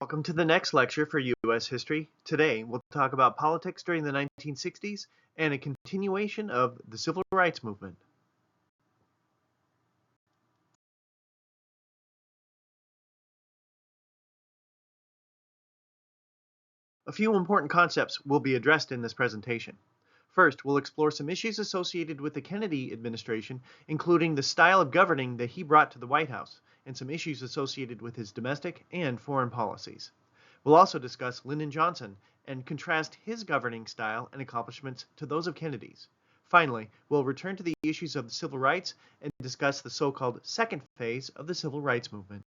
Welcome to the next lecture for U.S. history. Today, we'll talk about politics during the 1960s and a continuation of the Civil Rights Movement. A few important concepts will be addressed in this presentation. First, we'll explore some issues associated with the Kennedy administration, including the style of governing that he brought to the White House, and some issues associated with his domestic and foreign policies. We'll also discuss Lyndon Johnson and contrast his governing style and accomplishments to those of Kennedy's. Finally, we'll return to the issues of the civil rights and discuss the so-called second phase of the civil rights movement.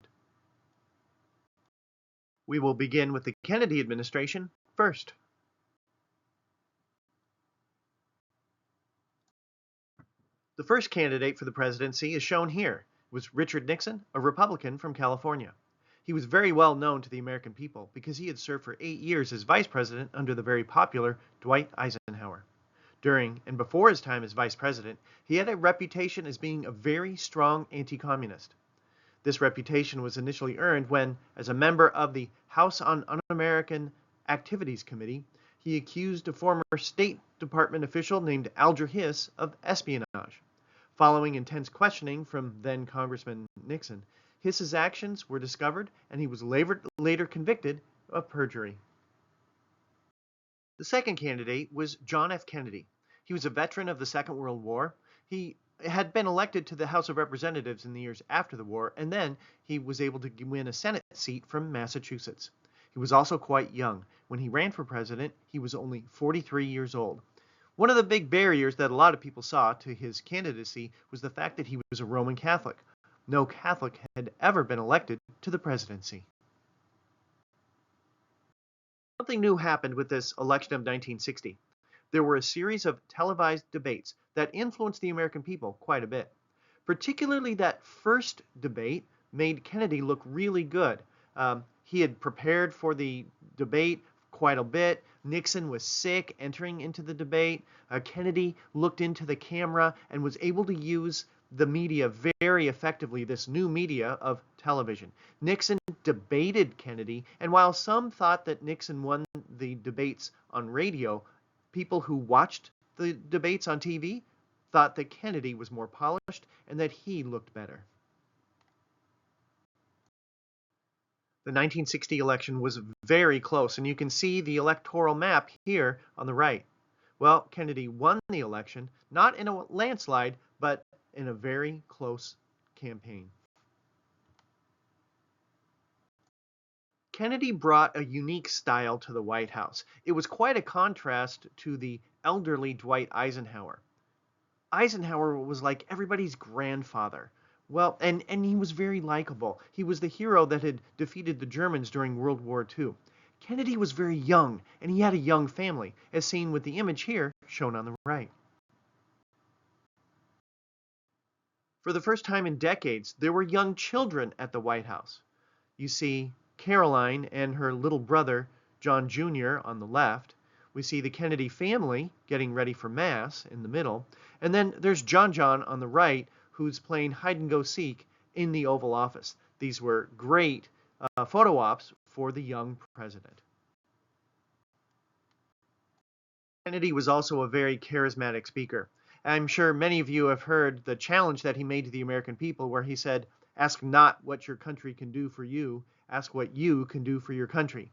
We will begin with the Kennedy administration first. The first candidate for the presidency is shown here. It was Richard Nixon, a Republican from California. He was very well known to the American people because he had served for 8 years as vice president under the very popular Dwight Eisenhower. During and before his time as vice president, he had a reputation as being a very strong anti-communist. This reputation was initially earned when, as a member of the House on Un-American Activities Committee, he accused a former State Department official named Alger Hiss of espionage. Following intense questioning from then Congressman Nixon, Hiss's actions were discovered and he was later convicted of perjury. The second candidate was John F. Kennedy. He was a veteran of the Second World War. He had been elected to the House of Representatives in the years after the war, and then he was able to win a Senate seat from Massachusetts. He was also quite young. When he ran for president, he was only 43 years old. One of the big barriers that a lot of people saw to his candidacy was the fact that he was a Roman Catholic. No Catholic had ever been elected to the presidency. Something new happened with this election of 1960. There were a series of televised debates that influenced the American people quite a bit. Particularly that first debate made Kennedy look really good. He had prepared for the debate quite a bit. Nixon was sick entering into the debate. Kennedy looked into the camera and was able to use the media very effectively, this new media of television. Nixon debated Kennedy, and while some thought that Nixon won the debates on radio, people who watched the debates on TV thought that Kennedy was more polished and that he looked better. The 1960 election was very close, and you can see the electoral map here on the right. Well, Kennedy won the election, not in a landslide, but in a very close campaign. Kennedy brought a unique style to the White House. It was quite a contrast to the elderly Dwight Eisenhower. Eisenhower was like everybody's grandfather. Well, and he was very likable. He was the hero that had defeated the Germans during World War II. Kennedy was very young, and he had a young family, as seen with the image here shown on the right. For the first time in decades, there were young children at the White House. You see Caroline and her little brother, John Jr., on the left. We see the Kennedy family getting ready for Mass in the middle. And then there's John on the right, who's playing hide-and-go-seek in the Oval Office. These were great photo ops for the young president. Kennedy was also a very charismatic speaker. I'm sure many of you have heard the challenge that he made to the American people where he said, "Ask not what your country can do for you, ask what you can do for your country."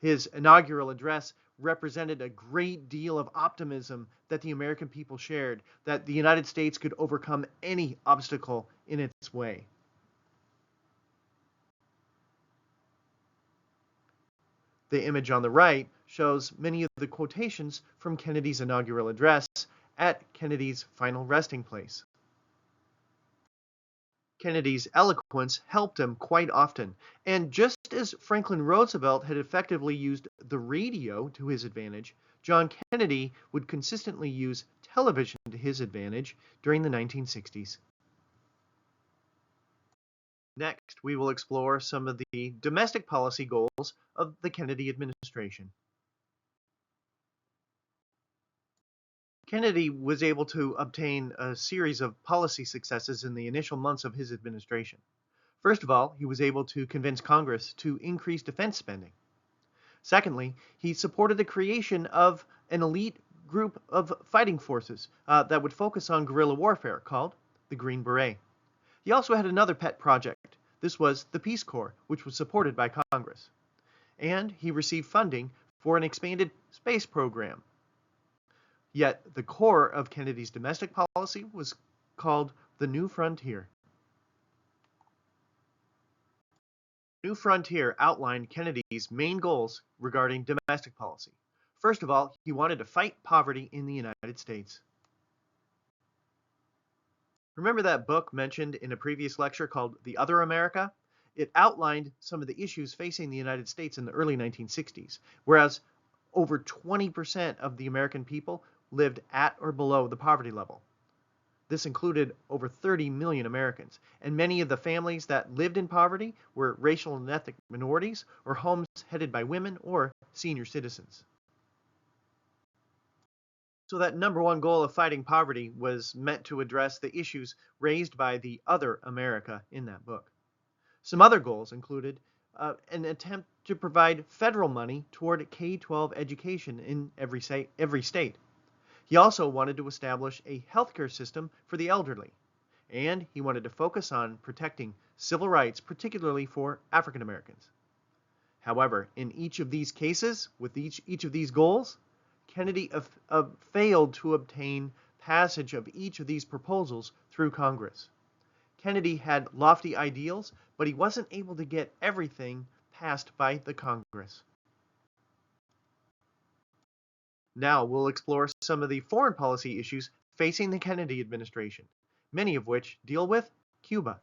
His inaugural address represented a great deal of optimism that the American people shared, that the United States could overcome any obstacle in its way. The image on the right shows many of the quotations from Kennedy's inaugural address at Kennedy's final resting place. Kennedy's eloquence helped him quite often, and just as Franklin Roosevelt had effectively used the radio to his advantage, John Kennedy would consistently use television to his advantage during the 1960s. Next, we will explore some of the domestic policy goals of the Kennedy administration. Kennedy was able to obtain a series of policy successes in the initial months of his administration. First of all, he was able to convince Congress to increase defense spending. Secondly, he supported the creation of an elite group of fighting forces that would focus on guerrilla warfare called the Green Beret. He also had another pet project. This was the Peace Corps, which was supported by Congress. And he received funding for an expanded space program. Yet the core of Kennedy's domestic policy was called the New Frontier. New Frontier outlined Kennedy's main goals regarding domestic policy. First of all, he wanted to fight poverty in the United States. Remember that book mentioned in a previous lecture called The Other America? It outlined some of the issues facing the United States in the early 1960s, whereas over 20% of the American people lived at or below the poverty level. This included over 30 million Americans, and many of the families that lived in poverty were racial and ethnic minorities or homes headed by women or senior citizens. So that number one goal of fighting poverty was meant to address the issues raised by the other America in that book. Some other goals included an attempt to provide federal money toward K-12 education in every state. He also wanted to establish a healthcare system for the elderly, and he wanted to focus on protecting civil rights, particularly for African Americans. However, in each of these cases, with each of these goals, Kennedy failed to obtain passage of each of these proposals through Congress. Kennedy had lofty ideals, but he wasn't able to get everything passed by the Congress. Now we'll explore some of the foreign policy issues facing the Kennedy administration, many of which deal with Cuba.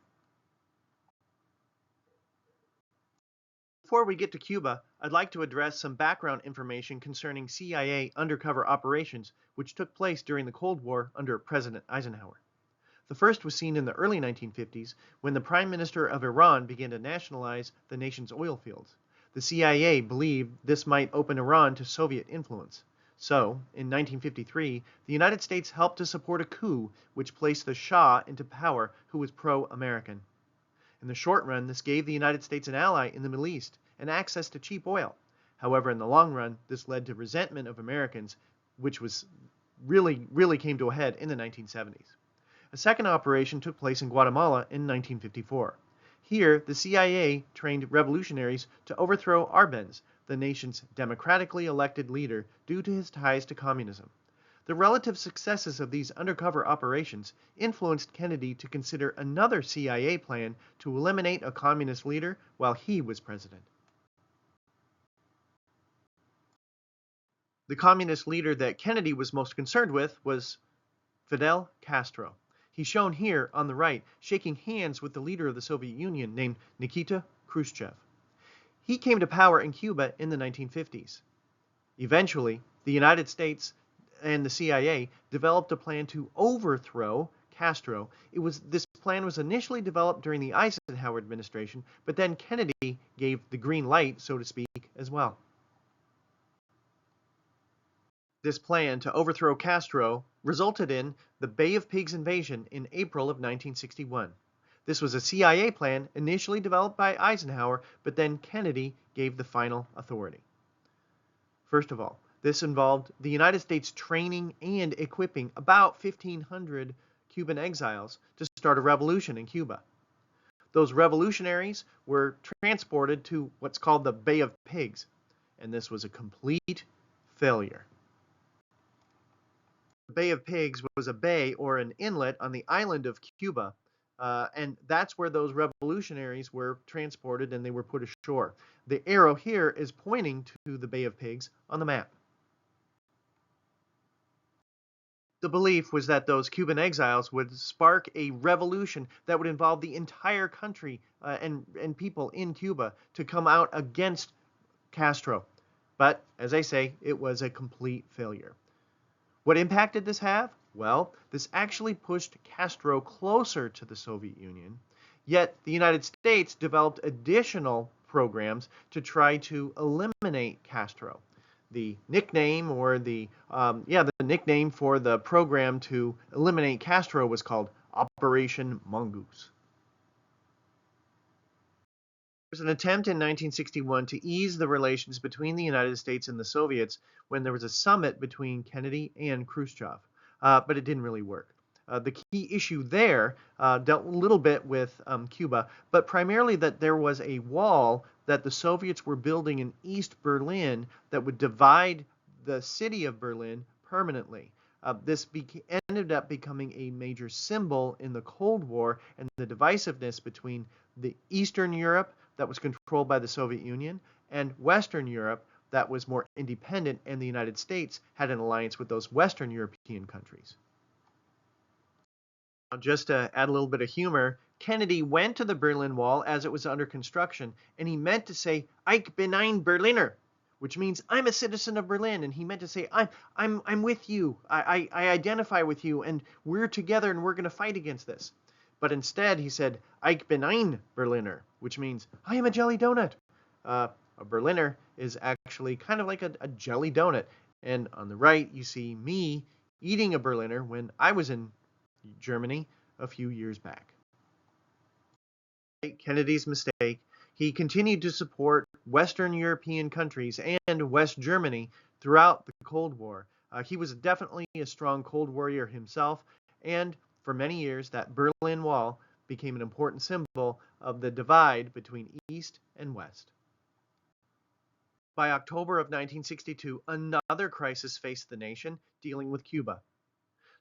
Before we get to Cuba, I'd like to address some background information concerning CIA undercover operations which took place during the Cold War under President Eisenhower. The first was seen in the early 1950s when the Prime Minister of Iran began to nationalize the nation's oil fields. The CIA believed this might open Iran to Soviet influence. So, in 1953, the United States helped to support a coup which placed the Shah into power, who was pro-American. In the short run, this gave the United States an ally in the Middle East and access to cheap oil. However, in the long run, this led to resentment of Americans, which was really came to a head in the 1970s. A second operation took place in Guatemala in 1954. Here, the CIA trained revolutionaries to overthrow Arbenz, the nation's democratically elected leader, due to his ties to communism. The relative successes of these undercover operations influenced Kennedy to consider another CIA plan to eliminate a communist leader while he was president. The communist leader that Kennedy was most concerned with was Fidel Castro. He's shown here on the right, shaking hands with the leader of the Soviet Union named Nikita Khrushchev. He came to power in Cuba in the 1950s. Eventually, the United States and the CIA developed a plan to overthrow Castro. This plan was initially developed during the Eisenhower administration, but then Kennedy gave the green light, so to speak, as well. This plan to overthrow Castro resulted in the Bay of Pigs invasion in April of 1961. This was a CIA plan initially developed by Eisenhower, but then Kennedy gave the final authority. First of all, this involved the United States training and equipping about 1,500 Cuban exiles to start a revolution in Cuba. Those revolutionaries were transported to what's called the Bay of Pigs, and this was a complete failure. The Bay of Pigs was a bay or an inlet on the island of Cuba, and that's where those revolutionaries were transported and they were put ashore. The arrow here is pointing to the Bay of Pigs on the map. The belief was that those Cuban exiles would spark a revolution that would involve the entire country and people in Cuba to come out against Castro. But, as I say, it was a complete failure. What impact did this have? Well, this actually pushed Castro closer to the Soviet Union, yet the United States developed additional programs to try to eliminate Castro. The nickname or the nickname for the program to eliminate Castro was called Operation Mongoose. was an attempt in 1961 to ease the relations between the United States and the Soviets when there was a summit between Kennedy and Khrushchev, but it didn't really work. The key issue there dealt a little bit with Cuba, but primarily that there was a wall that the Soviets were building in East Berlin that would divide the city of Berlin permanently. Ended up becoming a major symbol in the Cold War and the divisiveness between the Eastern Europe that was controlled by the Soviet Union and Western Europe that was more independent, and the United States had an alliance with those Western European countries. Now, just to add a little bit of humor, Kennedy went to the Berlin Wall as it was under construction, and he meant to say, "Ich bin ein Berliner," which means I'm a citizen of Berlin, and he meant to say, I'm with you, I identify with you, and we're together, and we're going to fight against this. But instead, he said, "Ich bin ein Berliner," which means I am a jelly donut. A Berliner is actually kind of like a jelly donut. And on the right, you see me eating a Berliner when I was in Germany a few years back. Kennedy's mistake. He continued to support Western European countries and West Germany throughout the Cold War. He was definitely a strong Cold Warrior himself, and for many years, that Berlin Wall became an important symbol of the divide between East and West. By October of 1962, another crisis faced the nation, dealing with Cuba.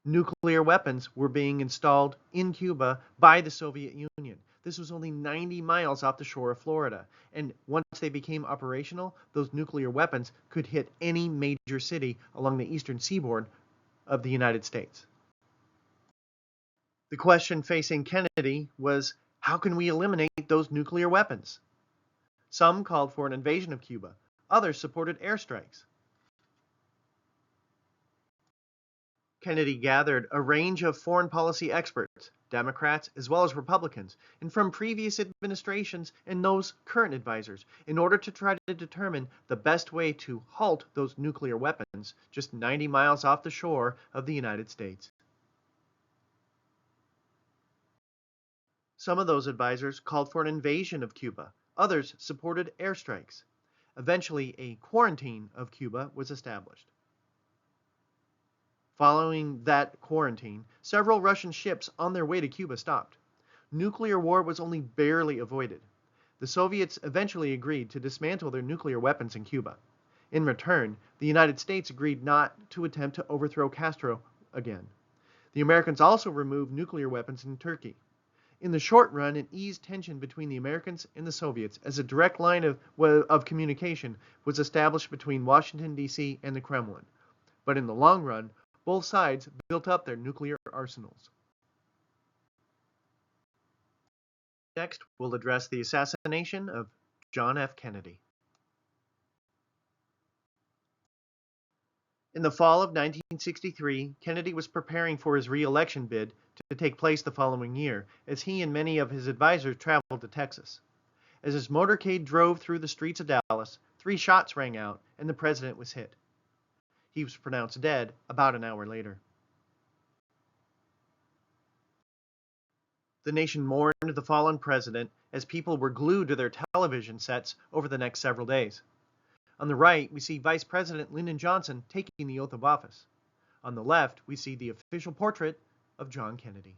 Nuclear weapons were being installed in Cuba by the Soviet Union. This was only 90 miles off the shore of Florida. And once they became operational, those nuclear weapons could hit any major city along the eastern seaboard of the United States. The question facing Kennedy was, how can we eliminate those nuclear weapons? Some called for an invasion of Cuba. Others supported airstrikes. Kennedy gathered a range of foreign policy experts, Democrats as well as Republicans, and from previous administrations and those current advisors, in order to try to determine the best way to halt those nuclear weapons just 90 miles off the shore of the United States. Some of those advisors called for an invasion of Cuba. Others supported airstrikes. Eventually, a quarantine of Cuba was established. Following that quarantine, several Russian ships on their way to Cuba stopped. Nuclear war was only barely avoided. The Soviets eventually agreed to dismantle their nuclear weapons in Cuba. In return, the United States agreed not to attempt to overthrow Castro again. The Americans also removed nuclear weapons in Turkey. In the short run, it eased tension between the Americans and the Soviets as a direct line of communication was established between Washington, D.C. and the Kremlin. But in the long run, both sides built up their nuclear arsenals. Next, we'll address the assassination of John F. Kennedy. In the fall of 1963, Kennedy was preparing for his re-election bid to take place the following year, as he and many of his advisors traveled to Texas. As his motorcade drove through the streets of Dallas, 3 shots rang out and the president was hit. He was pronounced dead about an hour later. The nation mourned the fallen president as people were glued to their television sets over the next several days. On the right, we see Vice President Lyndon Johnson taking the oath of office. On the left, we see the official portrait of John Kennedy.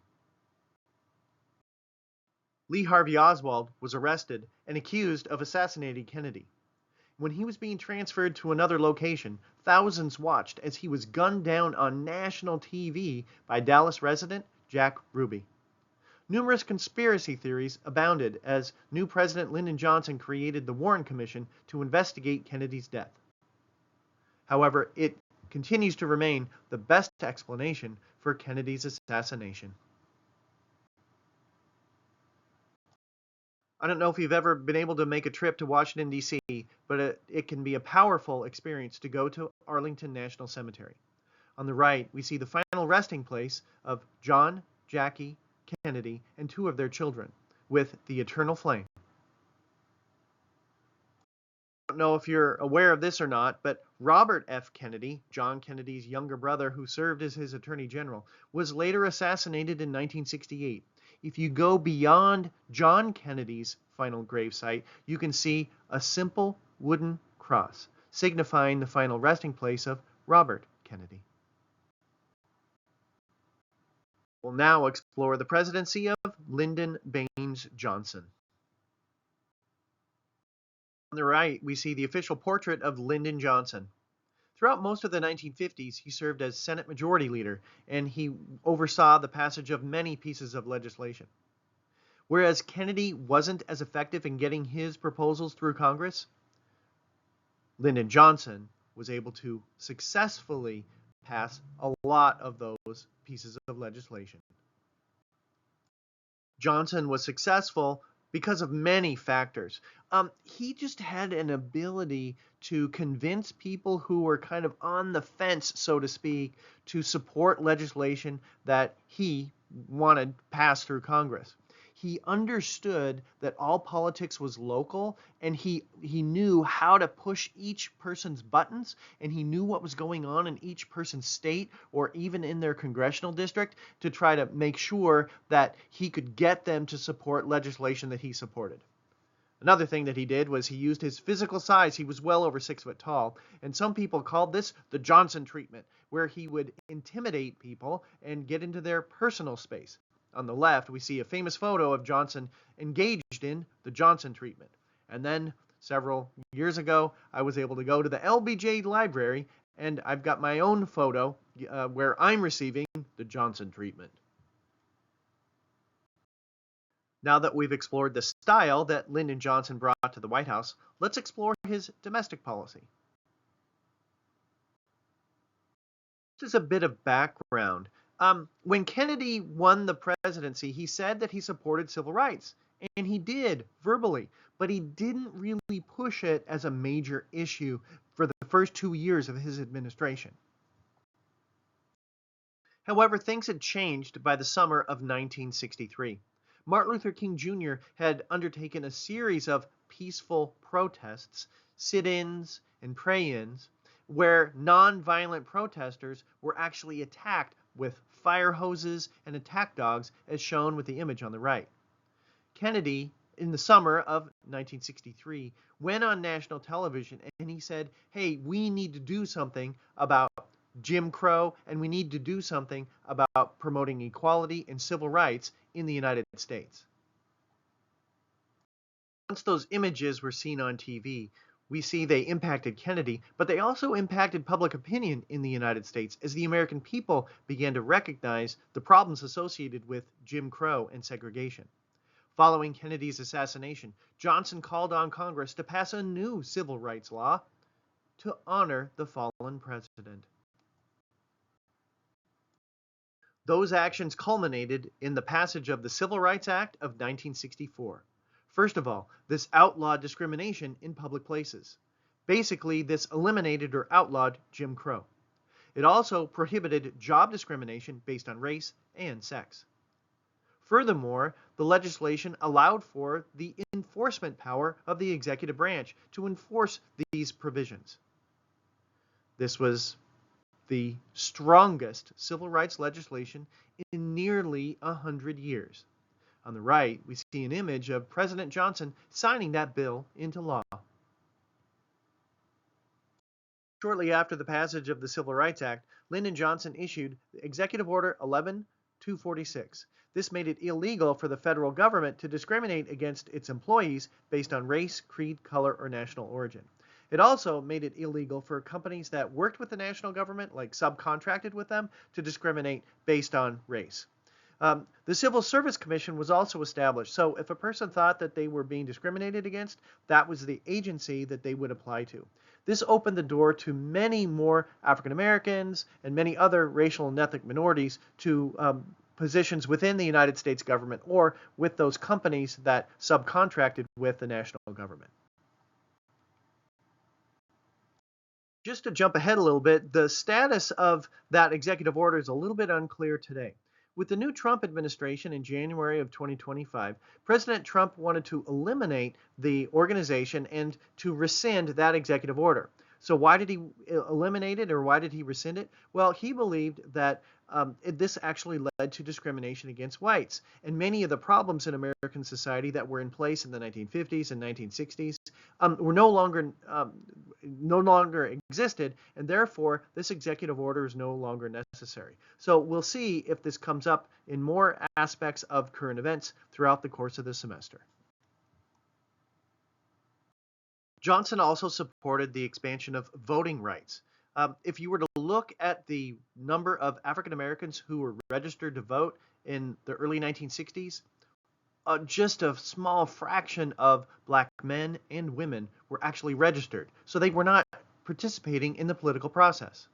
Lee Harvey Oswald was arrested and accused of assassinating Kennedy. When he was being transferred to another location, thousands watched as he was gunned down on national TV by Dallas resident Jack Ruby. Numerous conspiracy theories abounded as new President Lyndon Johnson created the Warren Commission to investigate Kennedy's death. However, it continues to remain the best explanation for Kennedy's assassination. I don't know if you've ever been able to make a trip to Washington, D.C., but it can be a powerful experience to go to Arlington National Cemetery. On the right, we see the final resting place of John, Jackie, Kennedy, and 2 of their children, with the eternal flame. I don't know if you're aware of this or not, but Robert F. Kennedy, John Kennedy's younger brother who served as his attorney general, was later assassinated in 1968. If you go beyond John Kennedy's final gravesite, you can see a simple wooden cross, signifying the final resting place of Robert Kennedy. We'll now explore the presidency of Lyndon Baines Johnson. On the right, we see the official portrait of Lyndon Johnson. Throughout most of the 1950s, he served as Senate Majority Leader, and he oversaw the passage of many pieces of legislation. Whereas Kennedy wasn't as effective in getting his proposals through Congress, Lyndon Johnson was able to successfully pass a lot of those pieces of legislation. Johnson was successful because of many factors. He just had an ability to convince people who were kind of on the fence, so to speak, to support legislation that he wanted passed through Congress. He understood that all politics was local, and he knew how to push each person's buttons, and he knew what was going on in each person's state or even in their congressional district to try to make sure that he could get them to support legislation that he supported. Another thing that he did was he used his physical size. He was well over 6 foot tall, and some people called this the Johnson treatment, where he would intimidate people and get into their personal space. On the left, we see a famous photo of Johnson engaged in the Johnson treatment. And then several years ago, I was able to go to the LBJ library, and I've got my own photo where I'm receiving the Johnson treatment. Now that we've explored the style that Lyndon Johnson brought to the White House, let's explore his domestic policy. Just a bit of background. When Kennedy won the presidency, he said that he supported civil rights, and he did verbally, but he didn't really push it as a major issue for the first 2 years of his administration. However, things had changed by the summer of 1963. Martin Luther King Jr. had undertaken a series of peaceful protests, sit-ins, and pray-ins, where non-violent protesters were actually attacked with fire hoses and attack dogs, as shown with the image on the right. Kennedy, in the summer of 1963, went on national television and he said, hey, we need to do something about Jim Crow, and we need to do something about promoting equality and civil rights in the United States. Once those images were seen on TV, we see they impacted Kennedy, but they also impacted public opinion in the United States as the American people began to recognize the problems associated with Jim Crow and segregation. Following Kennedy's assassination, Johnson called on Congress to pass a new civil rights law to honor the fallen president. Those actions culminated in the passage of the Civil Rights Act of 1964. First of all, this outlawed discrimination in public places. Basically, this eliminated or outlawed Jim Crow. It also prohibited job discrimination based on race and sex. Furthermore, the legislation allowed for the enforcement power of the executive branch to enforce these provisions. This was the strongest civil rights legislation in nearly 100 years. On the right, we see an image of President Johnson signing that bill into law. Shortly after the passage of the Civil Rights Act, Lyndon Johnson issued Executive Order 11-246. This made it illegal for the federal government to discriminate against its employees based on race, creed, color, or national origin. It also made it illegal for companies that worked with the national government, like subcontracted with them, to discriminate based on race. The Civil Service Commission was also established, so if a person thought that they were being discriminated against, that was the agency that they would apply to. This opened the door to many more African Americans and many other racial and ethnic minorities to positions within the United States government or with those companies that subcontracted with the national government. Just to jump ahead a little bit, the status of that executive order is a little bit unclear today. With the new Trump administration in January of 2025, President Trump wanted to eliminate the organization and to rescind that executive order. So why did he eliminate it, or why did he rescind it? Well, he believed that this actually led to discrimination against whites. And many of the problems in American society that were in place in the 1950s and 1960s were no longer existed, and therefore this executive order is no longer necessary. So we'll see if this comes up in more aspects of current events throughout the course of the semester. Johnson also supported the expansion of voting rights. If you were to look at the number of African Americans who were registered to vote in the early 1960s, just a small fraction of black men and women were actually registered. So they were not participating in the political process.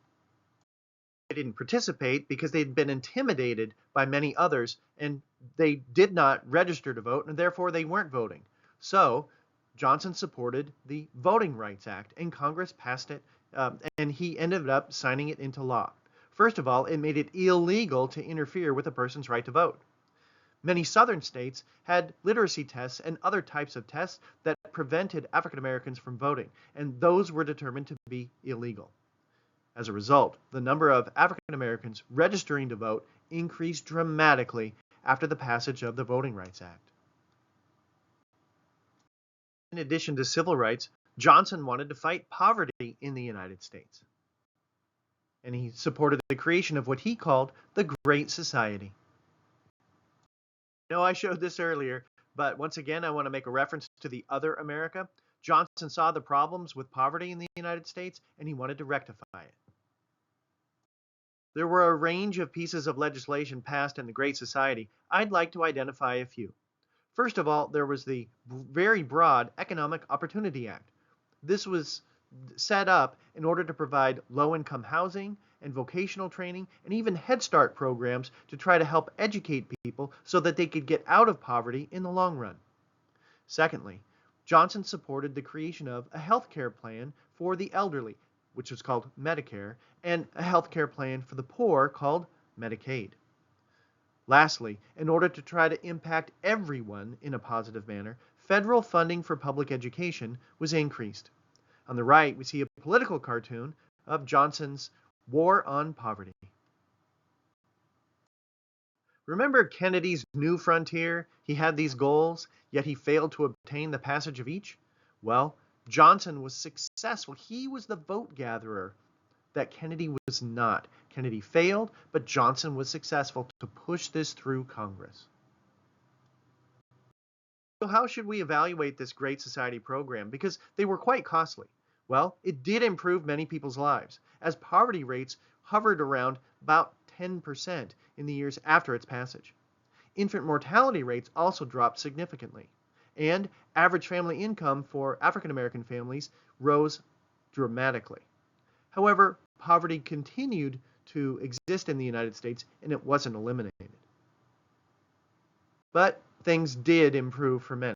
They didn't participate because they'd been intimidated by many others, and they did not register to vote, and therefore they weren't voting. So Johnson supported the Voting Rights Act, and Congress passed it, and he ended up signing it into law. First of all, it made it illegal to interfere with a person's right to vote. Many southern states had literacy tests and other types of tests that prevented African Americans from voting, and those were determined to be illegal. As a result, the number of African Americans registering to vote increased dramatically after the passage of the Voting Rights Act. In addition to civil rights, Johnson wanted to fight poverty in the United States. And he supported the creation of what he called the Great Society. I know I showed this earlier, but once again, I want to make a reference to the other America. Johnson saw the problems with poverty in the United States, and he wanted to rectify it. There were a range of pieces of legislation passed in the Great Society. I'd like to identify a few. First of all, there was the very broad Economic Opportunity Act. This was set up in order to provide low-income housing and vocational training and even Head Start programs to try to help educate people so that they could get out of poverty in the long run. Secondly, Johnson supported the creation of a health care plan for the elderly, which was called Medicare, and a health care plan for the poor called Medicaid. Lastly, in order to try to impact everyone in a positive manner, federal funding for public education was increased. On the right, we see a political cartoon of Johnson's War on Poverty. Remember Kennedy's New Frontier? He had these goals, yet he failed to obtain the passage of each? Well, Johnson was successful. He was the vote gatherer that Kennedy was not. Kennedy failed, but Johnson was successful to push this through Congress. So how should we evaluate this Great Society program? Because they were quite costly. Well, it did improve many people's lives, as poverty rates hovered around about 10% in the years after its passage. Infant mortality rates also dropped significantly, and average family income for African American families rose dramatically. However, poverty continued to exist in the United States, and it wasn't eliminated. But things did improve for many.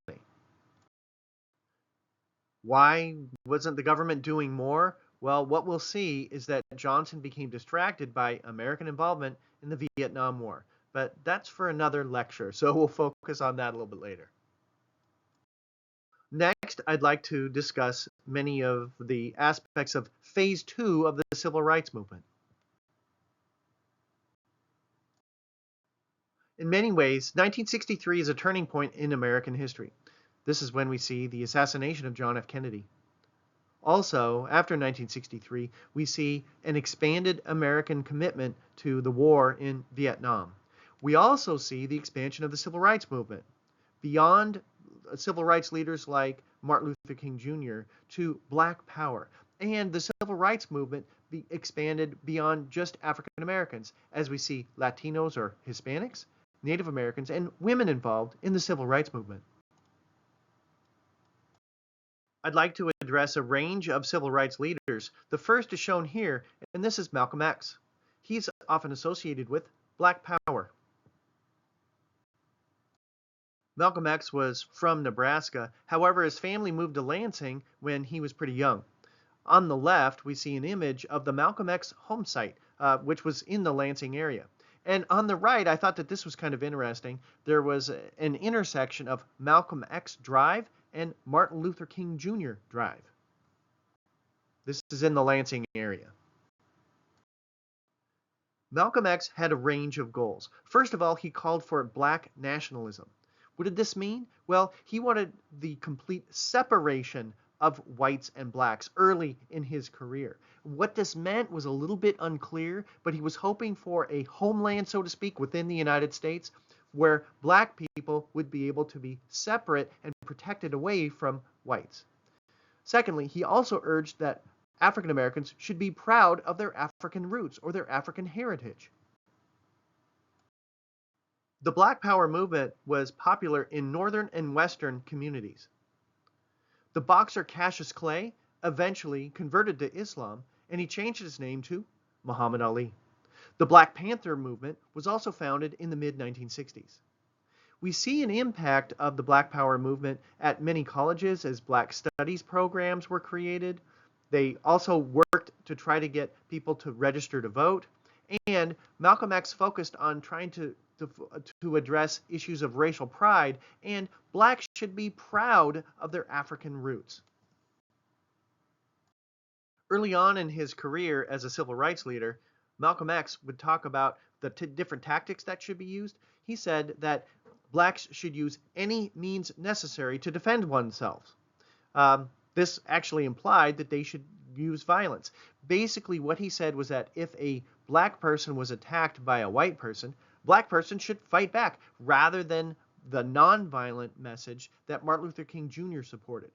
Why wasn't the government doing more? Well, what we'll see is that Johnson became distracted by American involvement in the Vietnam War. But that's for another lecture, so we'll focus on that a little bit later. Next, I'd like to discuss many of the aspects of Phase 2 of the Civil Rights Movement. In many ways, 1963 is a turning point in American history. This is when we see the assassination of John F. Kennedy. Also, after 1963, we see an expanded American commitment to the war in Vietnam. We also see the expansion of the Civil Rights Movement beyond civil rights leaders like Martin Luther King Jr. to Black Power. And the Civil Rights Movement expanded beyond just African Americans, as we see Latinos or Hispanics, Native Americans, and women involved in the Civil Rights Movement. I'd like to address a range of civil rights leaders. The first is shown here, and this is Malcolm X. He's often associated with Black Power. Malcolm X was from Nebraska. However, his family moved to Lansing when he was pretty young. On the left, we see an image of the Malcolm X home site, which was in the Lansing area. And on the right, I thought that this was kind of interesting. There was an intersection of Malcolm X Drive and Martin Luther King Jr. Drive. This is in the Lansing area. Malcolm X had a range of goals. First of all, he called for black nationalism. What did this mean? Well, he wanted the complete separation of whites and blacks early in his career. What this meant was a little bit unclear, but he was hoping for a homeland, so to speak, within the United States where black people would be able to be separate and protected away from whites. Secondly, he also urged that African Americans should be proud of their African roots or their African heritage. The Black Power movement was popular in northern and western communities. The boxer Cassius Clay eventually converted to Islam, and he changed his name to Muhammad Ali. The Black Panther movement was also founded in the mid-1960s. We see an impact of the Black Power movement at many colleges as Black Studies programs were created. They also worked to try to get people to register to vote. And Malcolm X focused on trying to address issues of racial pride, and blacks should be proud of their African roots. Early on in his career as a civil rights leader, Malcolm X would talk about the different tactics that should be used. He said that blacks should use any means necessary to defend oneself. This actually implied that they should use violence. Basically, what he said was that if a black person was attacked by a white person, black person should fight back rather than the nonviolent message that Martin Luther King Jr. supported.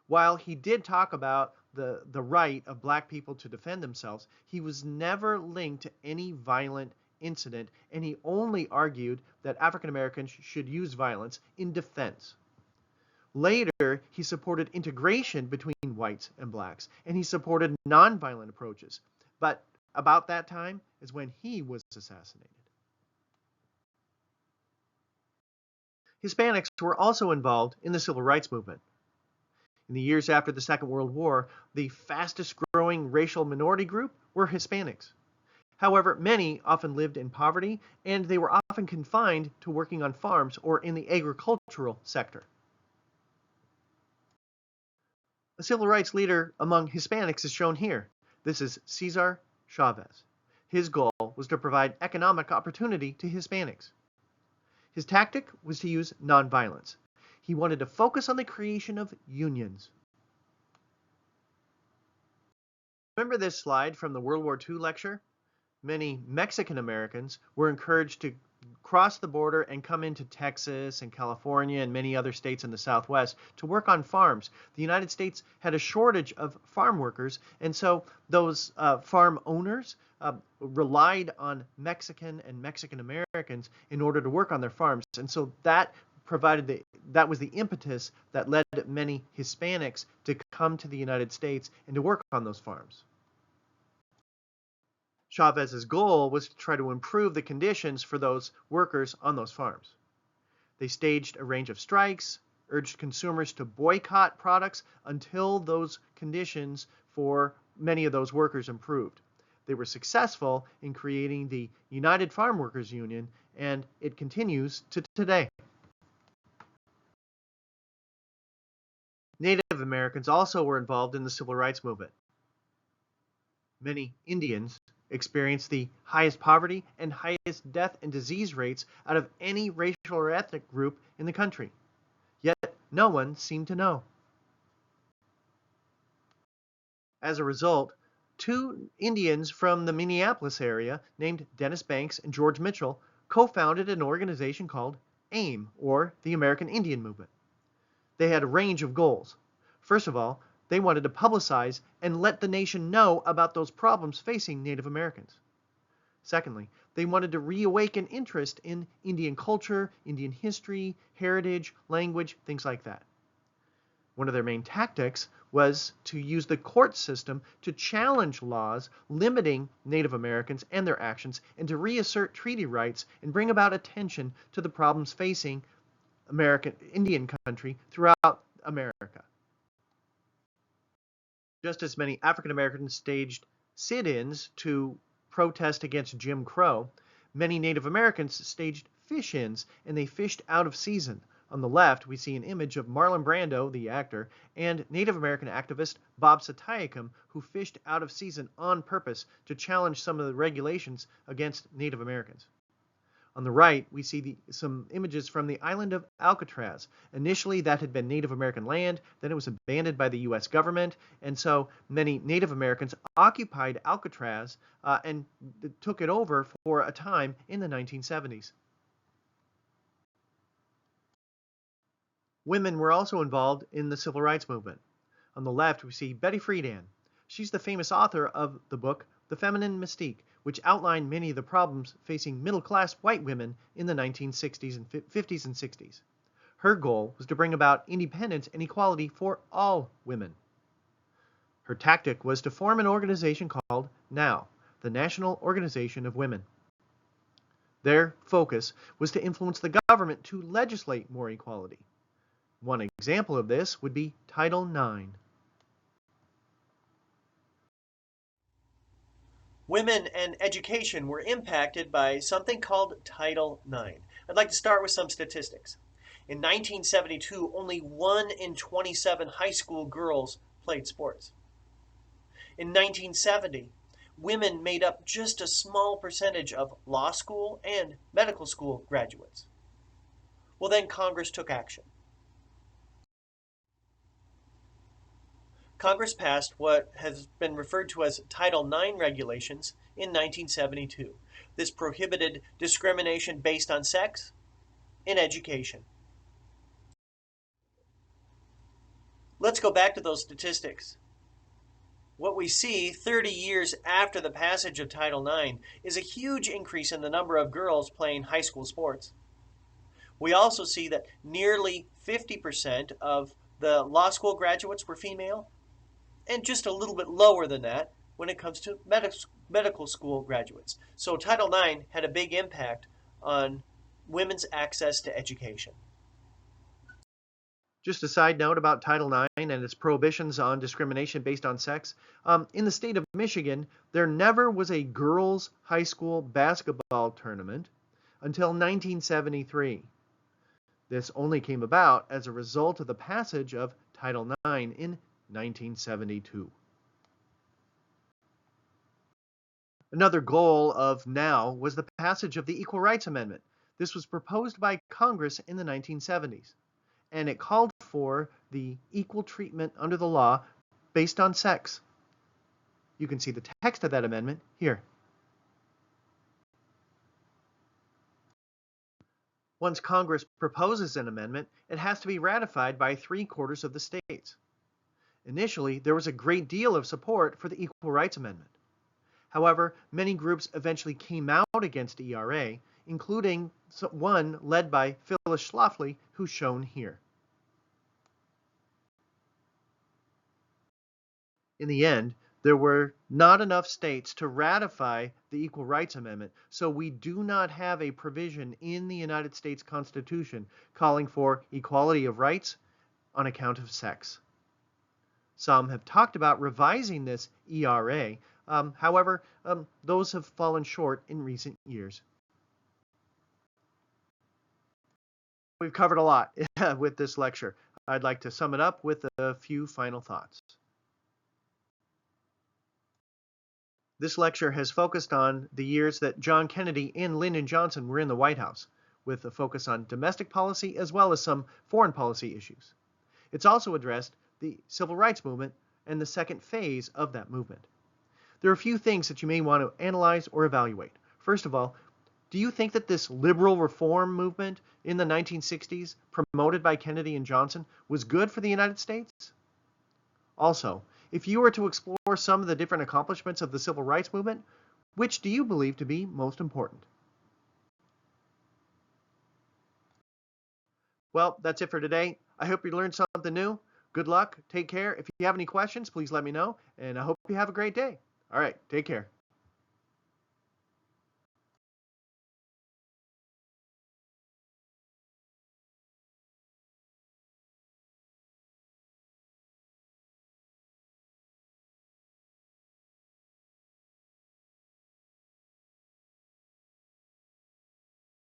While he did talk about the right of black people to defend themselves, he was never linked to any violent incident, and he only argued that African Americans should use violence in defense. Later, he supported integration between whites and blacks, and he supported nonviolent approaches. But about that time is when he was assassinated. Hispanics were also involved in the civil rights movement. In the years after the Second World War, the fastest growing racial minority group were Hispanics. However, many often lived in poverty, and they were often confined to working on farms or in the agricultural sector. A civil rights leader among Hispanics is shown here. This is Cesar Chavez. His goal was to provide economic opportunity to Hispanics. His tactic was to use nonviolence. He wanted to focus on the creation of unions. Remember this slide from the World War II lecture? Many Mexican Americans were encouraged to cross the border and come into Texas and California and many other states in the Southwest to work on farms. The United States had a shortage of farm workers, and so those farm owners relied on Mexican and Mexican Americans in order to work on their farms. And so that was the impetus that led many Hispanics to come to the United States and to work on those farms. Chavez's goal was to try to improve the conditions for those workers on those farms. They staged a range of strikes, urged consumers to boycott products until those conditions for many of those workers improved. They were successful in creating the United Farm Workers Union, and it continues to today. Native Americans also were involved in the civil rights movement. Many Indians experienced the highest poverty and highest death and disease rates out of any racial or ethnic group in the country. Yet no one seemed to know. As a result, two Indians from the Minneapolis area named Dennis Banks and George Mitchell co-founded an organization called AIM, or the American Indian Movement. They had a range of goals. First of all, they wanted to publicize and let the nation know about those problems facing Native Americans. Secondly, they wanted to reawaken interest in Indian culture, Indian history, heritage, language, things like that. One of their main tactics was to use the court system to challenge laws limiting Native Americans and their actions, and to reassert treaty rights and bring about attention to the problems facing Indian country throughout America. Just as many African Americans staged sit-ins to protest against Jim Crow, many Native Americans staged fish-ins, and they fished out of season On the left, we see an image of Marlon Brando, the actor, and Native American activist Bob Satayacum, who fished out of season on purpose to challenge some of the regulations against Native Americans. On the right, we see some images from the island of Alcatraz. Initially, that had been Native American land, then it was abandoned by the US government, and so many Native Americans occupied Alcatraz and took it over for a time in the 1970s. Women were also involved in the civil rights movement. On the left, we see Betty Friedan. She's the famous author of the book The Feminine Mystique, which outlined many of the problems facing middle-class white women in the 1960s and 50s and 60s. Her goal was to bring about independence and equality for all women. Her tactic was to form an organization called NOW, the National Organization of Women. Their focus was to influence the government to legislate more equality. One example of this would be Title IX. Women and education were impacted by something called Title IX. I'd like to start with some statistics. In 1972, only 1 in 27 high school girls played sports. In 1970, women made up just a small percentage of law school and medical school graduates. Well, then Congress took action. Congress passed what has been referred to as Title IX regulations in 1972. This prohibited discrimination based on sex in education. Let's go back to those statistics. What we see 30 years after the passage of Title IX is a huge increase in the number of girls playing high school sports. We also see that nearly 50% of the law school graduates were female, and just a little bit lower than that when it comes to medical school graduates. So Title IX had a big impact on women's access to education. Just a side note about Title IX and its prohibitions on discrimination based on sex. In the state of Michigan, there never was a girls' high school basketball tournament until 1973. This only came about as a result of the passage of Title IX in 1972. Another goal of NOW was the passage of the Equal Rights Amendment. This was proposed by Congress in the 1970s, and it called for the equal treatment under the law based on sex. You can see the text of that amendment here. Once Congress proposes an amendment, it has to be ratified by 3/4 of the states. Initially, there was a great deal of support for the Equal Rights Amendment. However, many groups eventually came out against ERA, including one led by Phyllis Schlafly, who's shown here. In the end, there were not enough states to ratify the Equal Rights Amendment, so we do not have a provision in the United States Constitution calling for equality of rights on account of sex. Some have talked about revising this ERA. However, those have fallen short in recent years. We've covered a lot with this lecture. I'd like to sum it up with a few final thoughts. This lecture has focused on the years that John Kennedy and Lyndon Johnson were in the White House, with a focus on domestic policy as well as some foreign policy issues. It's also addressed the civil rights movement and the second phase of that movement. There are a few things that you may want to analyze or evaluate. First of all, do you think that this liberal reform movement in the 1960s, promoted by Kennedy and Johnson, was good for the United States? Also, if you were to explore some of the different accomplishments of the civil rights movement, which do you believe to be most important? Well, that's it for today. I hope you learned something new. Good luck. Take care. If you have any questions, please let me know. And I hope you have a great day. All right. Take care.